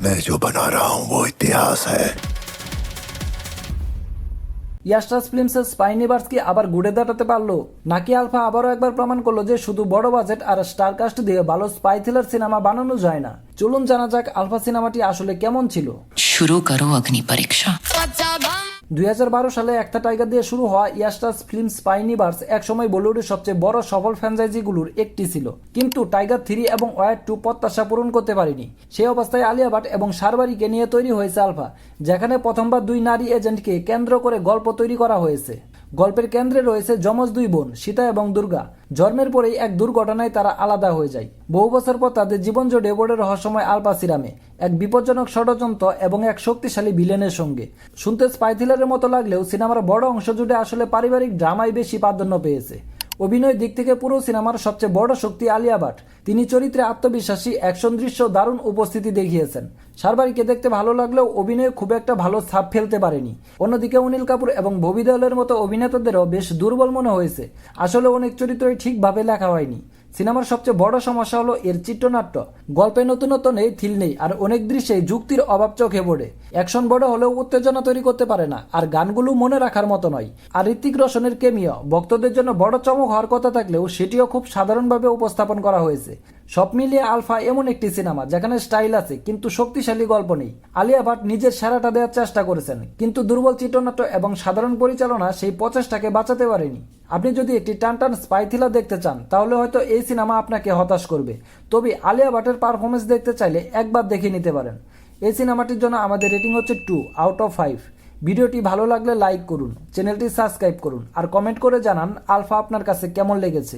मैं जो बना रहा हूँ वो इतिहास है। ইয়াশরাজ ফিল্মসের স্পাই ইউনিভার্স কি আবার ঘুরে দাঁড়াতে পারলো, নাকি আলফা আবারও একবার প্রমাণ করলো যে শুধু বড় বাজেট আর স্টার কাস্ট দিয়ে ভালো স্পাই থ্রিলার সিনেমা বানানো যায় না? চলুন জানা যাক আলফা সিনেমাটি আসলে কেমন ছিল। शुरू करो अग्नि परीक्षा। 2012 সালে একটা টাইগার দিয়ে শুরু হওয়া ইয়াশরাজ ফিল্ম স্পাই ইউনিভার্স একসময় বলিউডের সবচেয়ে বড় সফল ফ্র্যাঞ্চাইজিগুলোর একটি ছিল, কিন্তু টাইগার 3 এবং ওয়ার 2 প্রত্যাশা পূরণ করতে পারেনি। সেই অবস্থায় আলিয়া ভাট এবং শারবারিকে নিয়ে তৈরি হয়েছে আলফা, যেখানে প্রথমবার দুই নারী এজেন্টকে কেন্দ্র করে গল্প তৈরি করা হয়েছে। গল্পের কেন্দ্রে রয়েছে যমজ দুই বোন সীতা এবং দুর্গা। জন্মের পরেই এক দুর্ঘটনায় তারা আলাদা হয়ে যায়। বহু বছর পর তাদের জীবন জড়িয়ে পড়ে রহস্যময় আলপাসিরামে, এক বিপজ্জনক ষড়যন্ত্র এবং এক শক্তিশালী ভিলেনের সঙ্গে। শুনতে স্পাই থ্রিলারের মতো লাগলেও সিনেমার বড় অংশ জুড়ে আসলে পারিবারিক ড্রামাই বেশি প্রাধান্য পেয়েছে। অভিনয়ের দিক থেকে পুরো সিনেমার সবচেয়ে বড় শক্তি আলিয়া ভাট। তিনি চরিত্রে আত্মবিশ্বাসী, অ্যাকশন দৃশ্য দারুণ উপস্থিতি দেখিয়েছেন। শারবারিকে দেখতে ভালো লাগলেও অভিনয়ে খুব একটা ভালো ছাপ ফেলতে পারেনি। অন্যদিকে অনিল কাপুর এবং ববি দেওলের মতো অভিনেতাদেরও বেশ দুর্বল মনে হয়েছে। আসলে অনেক চরিত্রই ঠিকভাবে লেখা হয়নি। সিনেমার সবচেয়ে বড় সমস্যা হলো এর চিত্রনাট্য। গল্পে নতুনত্ব নেই, থিল নেই, আর অনেক দৃশ্যে যুক্তির অভাব চোখে পড়ে। অ্যাকশন বড় হলেও উত্তেজনা তৈরি করতে পারে না, আর গানগুলো মনে রাখার মতো নয়। আর ঋত্বিক রোশনের কেমিও ভক্তদের জন্য বড় চমক হওয়ার কথা থাকলেও সেটিও খুব সাধারণভাবে উপস্থাপন করা হয়েছে। সব মিলিয়ে আলফা এমন একটি সিনেমা যেখানে স্টাইল আছে কিন্তু শক্তিশালী গল্প নেই। আলিয়া ভাট নিজের সেরাটা দেওয়ার চেষ্টা করেছেন, কিন্তু দুর্বল চিত্রনাট্য এবং সাধারণ পরিচালনা সেই প্রচেষ্টাকে বাঁচাতে পারেনি। আপনি যদি একটি টানটান স্পাই থ্রিলার দেখতে চান তাহলে হয়তো এই সিনেমা আপনাকে হতাশ করবে, তবে আলিয়া ভাটের পারফরমেন্স দেখতে চাইলে একবার দেখে নিতে পারেন। এই সিনেমাটির জন্য আমাদের রেটিং হচ্ছে 2/5। ভিডিওটি ভালো লাগলে লাইক করুন, চ্যানেলটি সাবস্ক্রাইব করুন, আর কমেন্ট করে জানান আলফা আপনার কাছে কেমন লেগেছে।